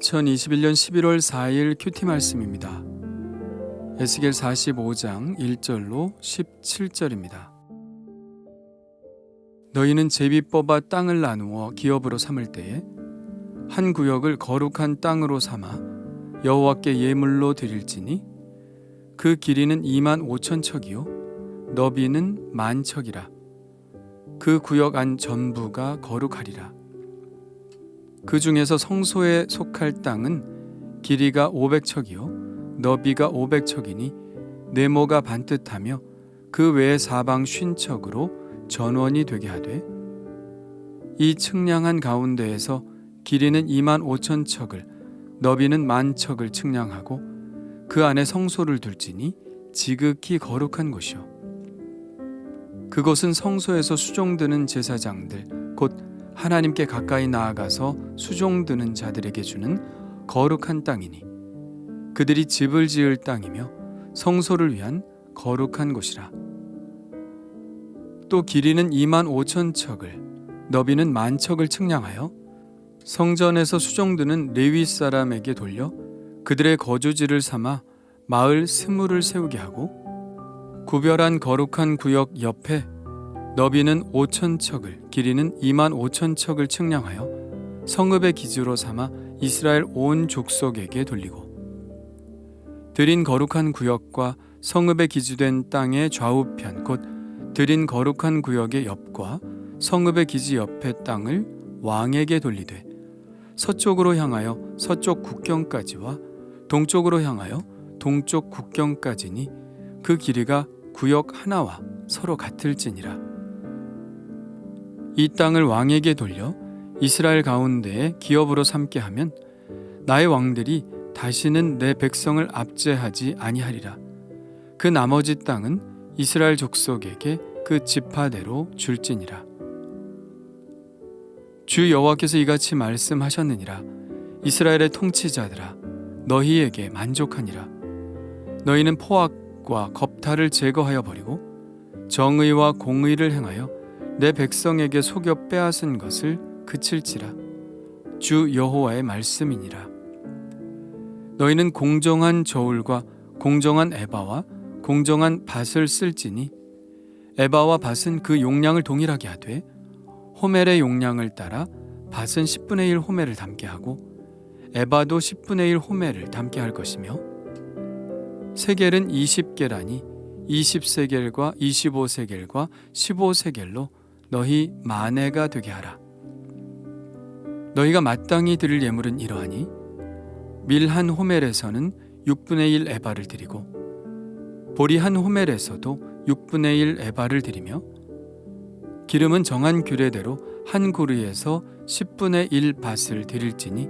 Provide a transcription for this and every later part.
2021년 11월 4일 큐티 말씀입니다. 에스겔 45장 1절로 17절입니다. 너희는 제비 뽑아 땅을 나누어 기업으로 삼을 때에 한 구역을 거룩한 땅으로 삼아 여호와께 예물로 드릴지니 그 길이는 25,000척이요 너비는 10,000척이라. 그 구역 안 전부가 거룩하리라. 그 중에서 성소에 속할 땅은 길이가 500척이요 너비가 500척이니 네모가 반듯하며 그 외에 사방 50척으로 전원이 되게 하되 이 측량한 가운데에서 길이는 25,000척을 너비는 10,000척을 측량하고 그 안에 성소를 둘지니 지극히 거룩한 곳이요 그곳은 성소에서 수종드는 제사장들 곧 하나님께 가까이 나아가서 수종드는 자들에게 주는 거룩한 땅이니 그들이 집을 지을 땅이며 성소를 위한 거룩한 곳이라. 또 길이는 25,000척을 너비는 10,000척을 측량하여 성전에서 수종드는 레위 사람에게 돌려 그들의 거주지를 삼아 마을 스물을 세우게 하고 구별한 거룩한 구역 옆에 너비는 5,000척을 길이는 25,000척을 측량하여 성읍의 기주로 삼아 이스라엘 온 족속에게 돌리고 드린 거룩한 구역과 성읍에 기주된 땅의 좌우편 곧 드린 거룩한 구역의 옆과 성읍의 기지 옆의 땅을 왕에게 돌리되 서쪽으로 향하여 서쪽 국경까지와 동쪽으로 향하여 동쪽 국경까지니 그 길이가 구역 하나와 서로 같을지니라. 이 땅을 왕에게 돌려 이스라엘 가운데에 기업으로 삼게 하면 나의 왕들이 다시는 내 백성을 압제하지 아니하리라. 그 나머지 땅은 이스라엘 족속에게 그 지파대로 줄지니라. 주 여호와께서 이같이 말씀하셨느니라. 이스라엘의 통치자들아 너희에게 만족하니라. 너희는 포악과 겁탈을 제거하여 버리고 정의와 공의를 행하여 내 백성에게 속여 빼앗은 것을 그칠지라. 주 여호와의 말씀이니라. 너희는 공정한 저울과 공정한 에바와 공정한 밭을 쓸지니 에바와 밭은 그 용량을 동일하게 하되 호멜의 용량을 따라 밭은 10분의 1 호멜을 담게 하고 에바도 10분의 1 호멜을 담게 할 것이며 세겔은 20게라니 20세겔과 25세겔과 15세겔로 너희 만회가 되게 하라. 너희가 마땅히 드릴 예물은 이러하니 밀 한 호멜에서는 6분의 1 에바를 드리고 보리 한 호멜에서도 6분의 1 에바를 드리며 기름은 정한 규례대로 한 구르에서 10분의 1 밭을 드릴지니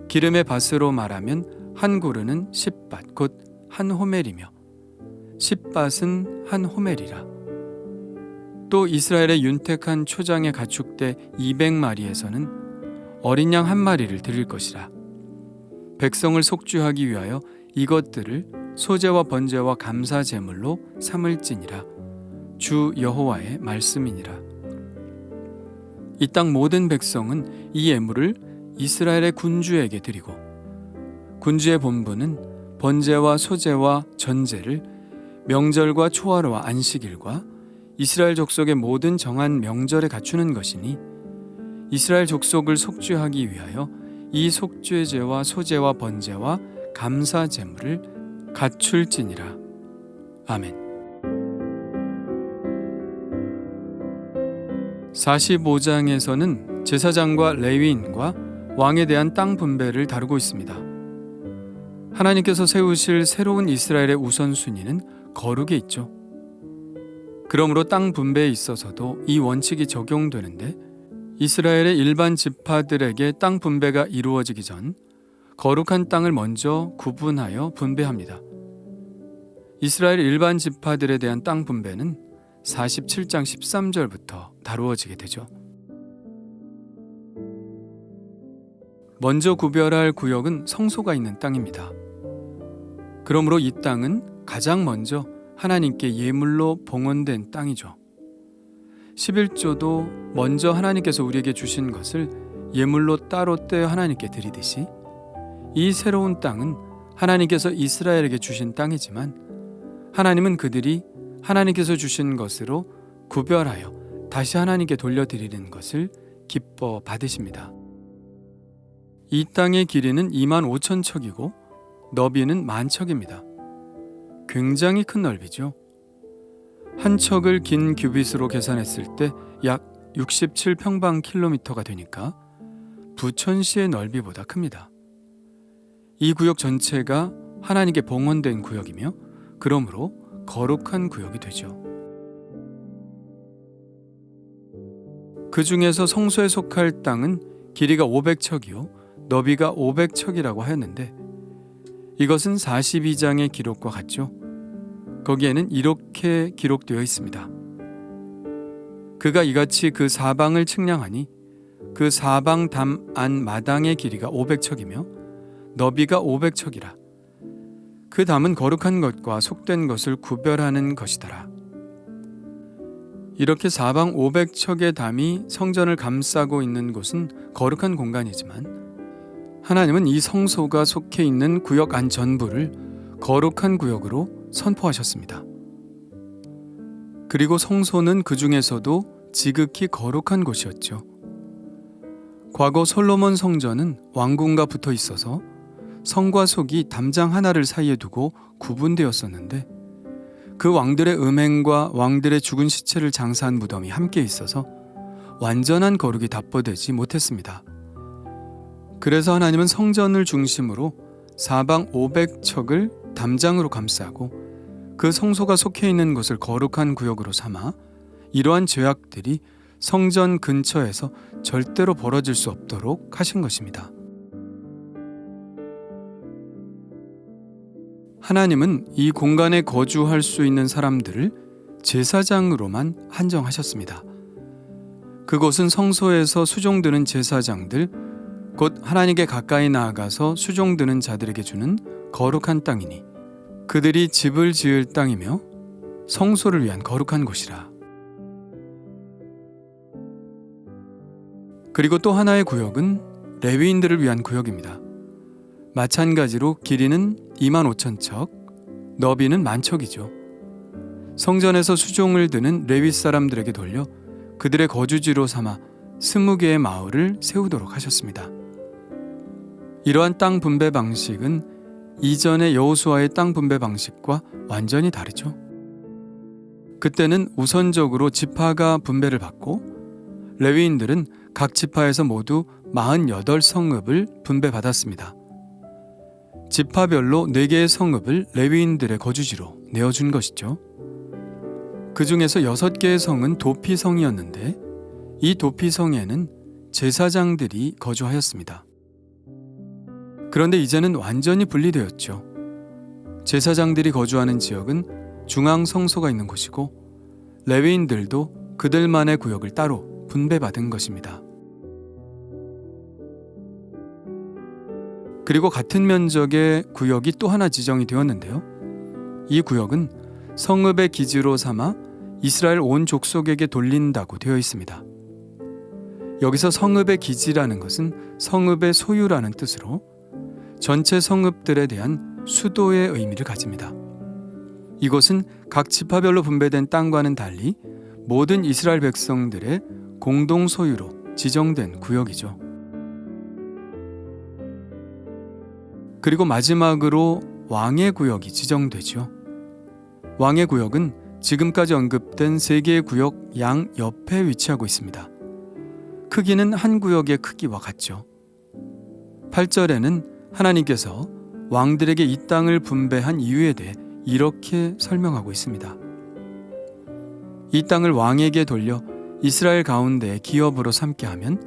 기름의 밭으로 말하면 한 구르는 10밭 곧 한 호멜이며 10밭은 한 호멜이라. 또 이스라엘의 윤택한 초장의 가축대 200마리에서는 어린 양 한 마리를 드릴 것이라. 백성을 속죄하기 위하여 이것들을 소제와 번제와 감사 제물로 삼을지니라. 주 여호와의 말씀이니라. 이 땅 모든 백성은 이 예물을 이스라엘의 군주에게 드리고 군주의 본분은 번제와 소제와 전제를 명절과 초하루와 안식일과 이스라엘 족속의 모든 정한 명절에 갖추는 것이니 이스라엘 족속을 속죄하기 위하여 이 속죄제와 소제와 번제와 감사 제물을 갖출지니라. 아멘. 45장에서는 제사장과 레위인과 왕에 대한 땅 분배를 다루고 있습니다. 하나님께서 세우실 새로운 이스라엘의 우선순위는 거룩에 있죠. 그러므로 땅 분배에 있어서도 이 원칙이 적용되는데 이스라엘의 일반 지파들에게 땅 분배가 이루어지기 전 거룩한 땅을 먼저 구분하여 분배합니다. 이스라엘 일반 지파들에 대한 땅 분배는 47장 13절부터 다루어지게 되죠. 먼저 구별할 구역은 성소가 있는 땅입니다. 그러므로 이 땅은 가장 먼저 하나님께 예물로 봉헌된 땅이죠. 11조도 먼저 하나님께서 우리에게 주신 것을 예물로 따로 떼어 하나님께 드리듯이 이 새로운 땅은 하나님께서 이스라엘에게 주신 땅이지만 하나님은 그들이 하나님께서 주신 것으로 구별하여 다시 하나님께 돌려드리는 것을 기뻐 받으십니다. 이 땅의 길이는 25,000척이고 너비는 10,000척입니다. 굉장히 큰 넓이죠. 한 척을 긴 규빗으로 계산했을 때 약 67평방킬로미터가 되니까 부천시의 넓이보다 큽니다. 이 구역 전체가 하나님께 봉헌된 구역이며 그러므로 거룩한 구역이 되죠. 그 중에서 성소에 속할 땅은 길이가 500척이요 너비가 500척이라고 하였는데 이것은 42장의 기록과 같죠. 거기에는 이렇게 기록되어 있습니다. 그가 이같이 그 사방을 측량하니 그 사방 담 안 마당의 길이가 500척이며 너비가 500척이라. 그 담은 거룩한 것과 속된 것을 구별하는 것이더라. 이렇게 사방 500척의 담이 성전을 감싸고 있는 곳은 거룩한 공간이지만 하나님은 이 성소가 속해 있는 구역 안 전부를 거룩한 구역으로 선포하셨습니다. 그리고 성소는 그 중에서도 지극히 거룩한 곳이었죠. 과거 솔로몬 성전은 왕궁과 붙어 있어서 성과 속이 담장 하나를 사이에 두고 구분되었었는데 그 왕들의 음행과 왕들의 죽은 시체를 장사한 무덤이 함께 있어서 완전한 거룩이 답보되지 못했습니다. 그래서 하나님은 성전을 중심으로 사방 500척을 담장으로 감싸고 그 성소가 속해 있는 곳을 거룩한 구역으로 삼아 이러한 죄악들이 성전 근처에서 절대로 벌어질 수 없도록 하신 것입니다. 하나님은 이 공간에 거주할 수 있는 사람들을 제사장으로만 한정하셨습니다. 그곳은 성소에서 수종드는 제사장들, 곧 하나님께 가까이 나아가서 수종드는 자들에게 주는 거룩한 땅이니 그들이 집을 지을 땅이며 성소를 위한 거룩한 곳이라. 그리고 또 하나의 구역은 레위인들을 위한 구역입니다. 마찬가지로 길이는 25,000척, 너비는 10,000척이죠. 성전에서 수종을 드는 레위 사람들에게 돌려 그들의 거주지로 삼아 20개의 마을을 세우도록 하셨습니다. 이러한 땅 분배 방식은 이전의 여호수아의 땅 분배 방식과 완전히 다르죠. 그때는 우선적으로 지파가 분배를 받고 레위인들은 각 지파에서 모두 48성읍을 분배받았습니다. 지파별로 4개의 성읍을 레위인들의 거주지로 내어준 것이죠. 그 중에서 6개의 성은 도피성이었는데 이 도피성에는 제사장들이 거주하였습니다. 그런데 이제는 완전히 분리되었죠. 제사장들이 거주하는 지역은 중앙 성소가 있는 곳이고 레위인들도 그들만의 구역을 따로 분배받은 것입니다. 그리고 같은 면적의 구역이 또 하나 지정이 되었는데요. 이 구역은 성읍의 기지로 삼아 이스라엘 온 족속에게 돌린다고 되어 있습니다. 여기서 성읍의 기지라는 것은 성읍의 소유라는 뜻으로 전체 성읍들에 대한 수도의 의미를 가집니다. 이곳은 각 지파별로 분배된 땅과는 달리 모든 이스라엘 백성들의 공동 소유로 지정된 구역이죠. 그리고 마지막으로 왕의 구역이 지정되죠. 왕의 구역은 지금까지 언급된 3개의 구역 양 옆에 위치하고 있습니다. 크기는 한 구역의 크기와 같죠. 8절에는 하나님께서 왕들에게 이 땅을 분배한 이유에 대해 이렇게 설명하고 있습니다. 이 땅을 왕에게 돌려 이스라엘 가운데 기업으로 삼게 하면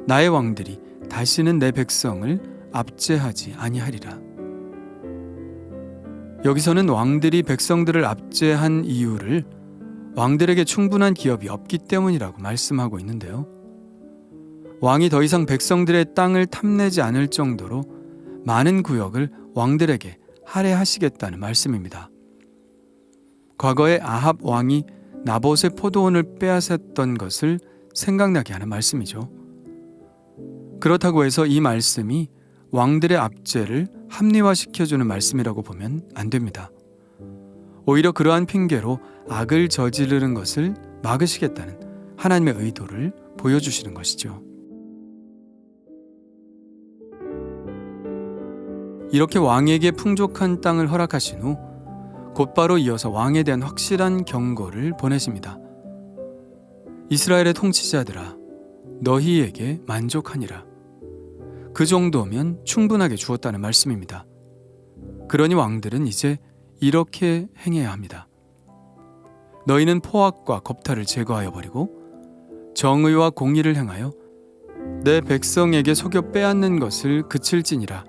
나의 왕들이 다시는 내 백성을 압제하지 아니하리라. 여기서는 왕들이 백성들을 압제한 이유를 왕들에게 충분한 기업이 없기 때문이라고 말씀하고 있는데요. 왕이 더 이상 백성들의 땅을 탐내지 않을 정도로 많은 구역을 왕들에게 할애하시겠다는 말씀입니다. 과거에 아합 왕이 나봇의 포도원을 빼앗았던 것을 생각나게 하는 말씀이죠. 그렇다고 해서 이 말씀이 왕들의 압제를 합리화시켜주는 말씀이라고 보면 안 됩니다. 오히려 그러한 핑계로 악을 저지르는 것을 막으시겠다는 하나님의 의도를 보여주시는 것이죠. 이렇게 왕에게 풍족한 땅을 허락하신 후 곧바로 이어서 왕에 대한 확실한 경고를 보내십니다. 이스라엘의 통치자들아, 너희에게 만족하니라. 그 정도면 충분하게 주었다는 말씀입니다. 그러니 왕들은 이제 이렇게 행해야 합니다. 너희는 포악과 겁탈을 제거하여 버리고 정의와 공의를 행하여 내 백성에게 속여 빼앗는 것을 그칠지니라.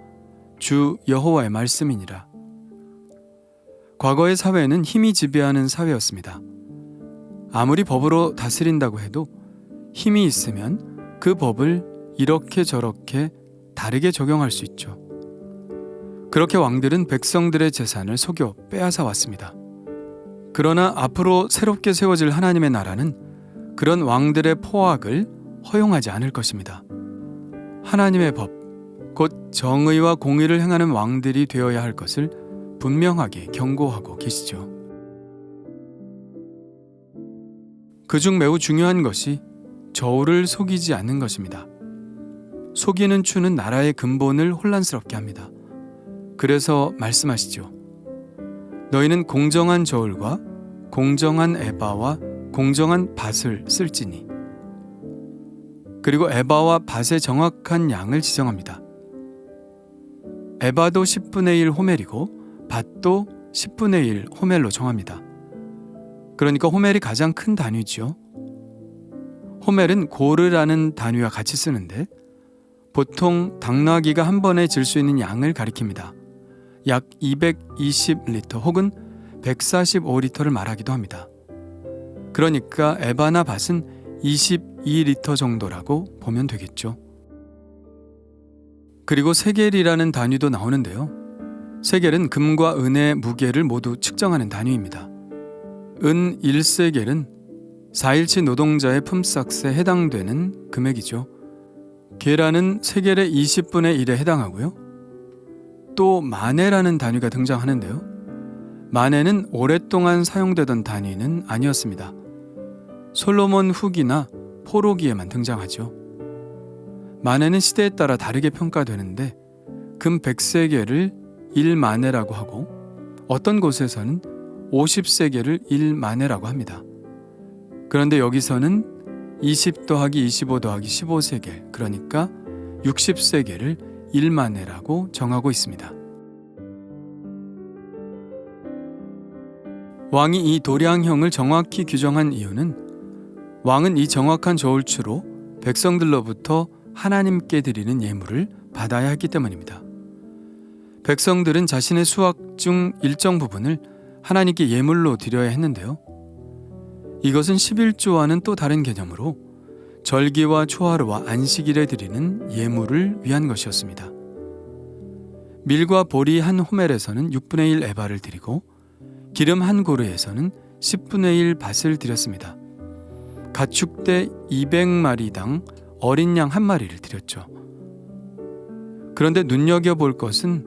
주 여호와의 말씀이니라. 과거의 사회는 힘이 지배하는 사회였습니다. 아무리 법으로 다스린다고 해도 힘이 있으면 그 법을 이렇게 저렇게 다르게 적용할 수 있죠. 그렇게 왕들은 백성들의 재산을 속여 빼앗아 왔습니다. 그러나 앞으로 새롭게 세워질 하나님의 나라는 그런 왕들의 포악을 허용하지 않을 것입니다. 하나님의 법, 곧 정의와 공의를 행하는 왕들이 되어야 할 것을 분명하게 경고하고 계시죠. 그중 매우 중요한 것이 저울을 속이지 않는 것입니다. 속이는 추는 나라의 근본을 혼란스럽게 합니다. 그래서 말씀하시죠. 너희는 공정한 저울과 공정한 에바와 공정한 밭을 쓸지니. 그리고 에바와 밭의 정확한 양을 지정합니다. 에바도 10분의 1 호멜이고 밭도 10분의 1 호멜로 정합니다. 그러니까 호멜이 가장 큰 단위지요. 호멜은 고르라는 단위와 같이 쓰는데 보통 당나귀가 한 번에 질 수 있는 양을 가리킵니다. 약 220리터 혹은 145리터를 말하기도 합니다. 그러니까 에바나 밭은 22리터 정도라고 보면 되겠죠. 그리고 세겔이라는 단위도 나오는데요. 세겔은 금과 은의 무게를 모두 측정하는 단위입니다. 은 1세겔은 4일치 노동자의 품삯에 해당되는 금액이죠. 게라는 세겔의 20분의 1에 해당하고요. 또 마네라는 단위가 등장하는데요. 마네는 오랫동안 사용되던 단위는 아니었습니다. 솔로몬 후기나 포로기에만 등장하죠. 마네는 시대에 따라 다르게 평가되는데 금 100세겔을 1마네라고 하고 어떤 곳에서는 50세겔을 1마네라고 합니다. 그런데 여기서는 20 더하기 25 더하기 15세겔, 그러니까 60세겔을 1마네라고 정하고 있습니다. 왕이 이 도량형을 정확히 규정한 이유는 왕은 이 정확한 저울추로 백성들로부터 하나님께 드리는 예물을 받아야 했기 때문입니다. 백성들은 자신의 수확 중 일정 부분을 하나님께 예물로 드려야 했는데요. 이것은 11조와는 또 다른 개념으로 절기와 초하루와 안식일에 드리는 예물을 위한 것이었습니다. 밀과 보리 한 호멜에서는 6분의 1 에바를 드리고 기름 한 고르에서는 10분의 1 밭을 드렸습니다. 가축대 200마리당 어린 양 한 마리를 드렸죠. 그런데 눈여겨볼 것은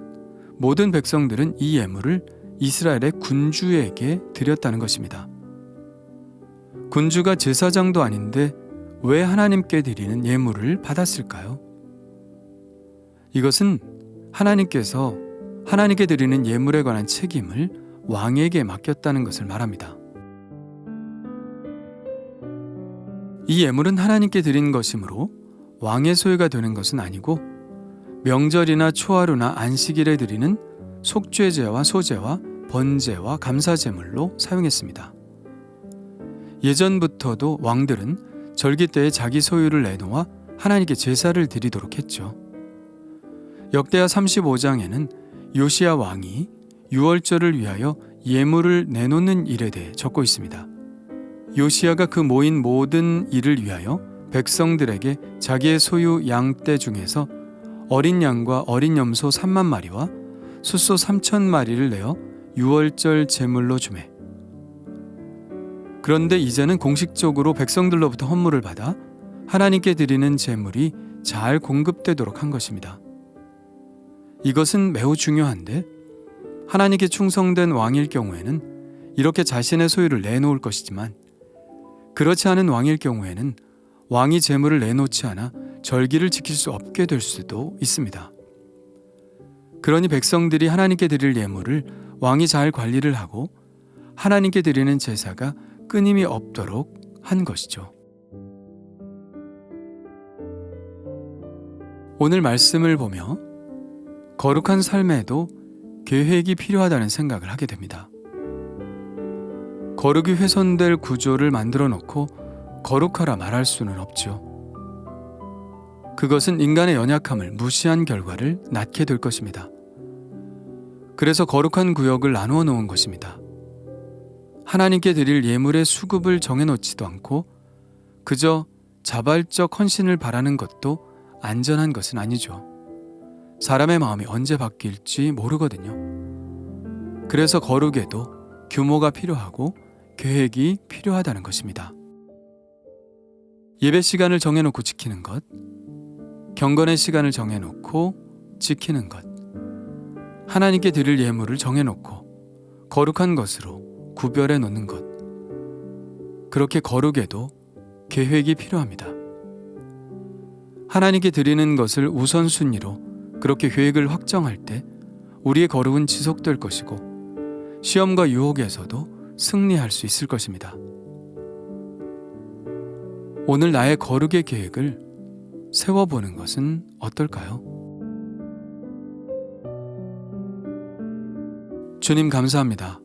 모든 백성들은 이 예물을 이스라엘의 군주에게 드렸다는 것입니다. 군주가 제사장도 아닌데 왜 하나님께 드리는 예물을 받았을까요? 이것은 하나님께서 하나님께 드리는 예물에 관한 책임을 왕에게 맡겼다는 것을 말합니다. 이 예물은 하나님께 드린 것이므로 왕의 소유가 되는 것은 아니고 명절이나 초하루나 안식일에 드리는 속죄제와 소제와 번제와 감사제물로 사용했습니다. 예전부터도 왕들은 절기 때에 자기 소유를 내놓아 하나님께 제사를 드리도록 했죠. 역대하 35장에는 요시야 왕이 유월절을 위하여 예물을 내놓는 일에 대해 적고 있습니다. 요시야가 그 모인 모든 일을 위하여 백성들에게 자기의 소유 양떼 중에서 어린 양과 어린 염소 3만 마리와 숫소 3천 마리를 내어 유월절 제물로 주매. 그런데 이제는 공식적으로 백성들로부터 헌물을 받아 하나님께 드리는 제물이 잘 공급되도록 한 것입니다. 이것은 매우 중요한데 하나님께 충성된 왕일 경우에는 이렇게 자신의 소유를 내놓을 것이지만 그렇지 않은 왕일 경우에는 왕이 재물을 내놓지 않아 절기를 지킬 수 없게 될 수도 있습니다. 그러니 백성들이 하나님께 드릴 예물을 왕이 잘 관리를 하고 하나님께 드리는 제사가 끊임이 없도록 한 것이죠. 오늘 말씀을 보며 거룩한 삶에도 계획이 필요하다는 생각을 하게 됩니다. 거룩이 훼손될 구조를 만들어 놓고 거룩하라 말할 수는 없죠. 그것은 인간의 연약함을 무시한 결과를 낳게 될 것입니다. 그래서 거룩한 구역을 나누어 놓은 것입니다. 하나님께 드릴 예물의 수급을 정해놓지도 않고 그저 자발적 헌신을 바라는 것도 안전한 것은 아니죠. 사람의 마음이 언제 바뀔지 모르거든요. 그래서 거룩에도 규모가 필요하고 계획이 필요하다는 것입니다. 예배 시간을 정해놓고 지키는 것, 경건의 시간을 정해놓고 지키는 것, 하나님께 드릴 예물을 정해놓고 거룩한 것으로 구별해 놓는 것, 그렇게 거룩에도 계획이 필요합니다. 하나님께 드리는 것을 우선순위로 그렇게 계획을 확정할 때 우리의 거룩은 지속될 것이고 시험과 유혹에서도 승리할 수 있을 것입니다. 오늘 나의 거룩의 계획을 세워보는 것은 어떨까요? 주님 감사합니다.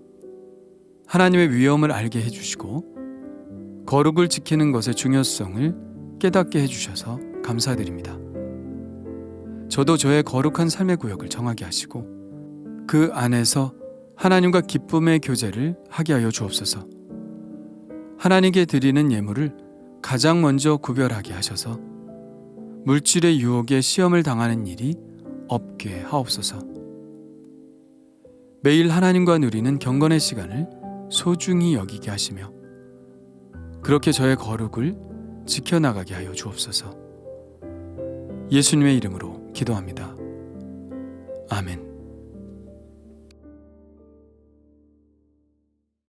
하나님의 위엄을 알게 해주시고 거룩을 지키는 것의 중요성을 깨닫게 해주셔서 감사드립니다. 저도 저의 거룩한 삶의 구역을 정하게 하시고 그 안에서 하나님과 기쁨의 교제를 하게 하여 주옵소서. 하나님께 드리는 예물을 가장 먼저 구별하게 하셔서 물질의 유혹에 시험을 당하는 일이 없게 하옵소서. 매일 하나님과 누리는 경건의 시간을 소중히 여기게 하시며 그렇게 저의 거룩을 지켜나가게 하여 주옵소서. 예수님의 이름으로 기도합니다. 아멘.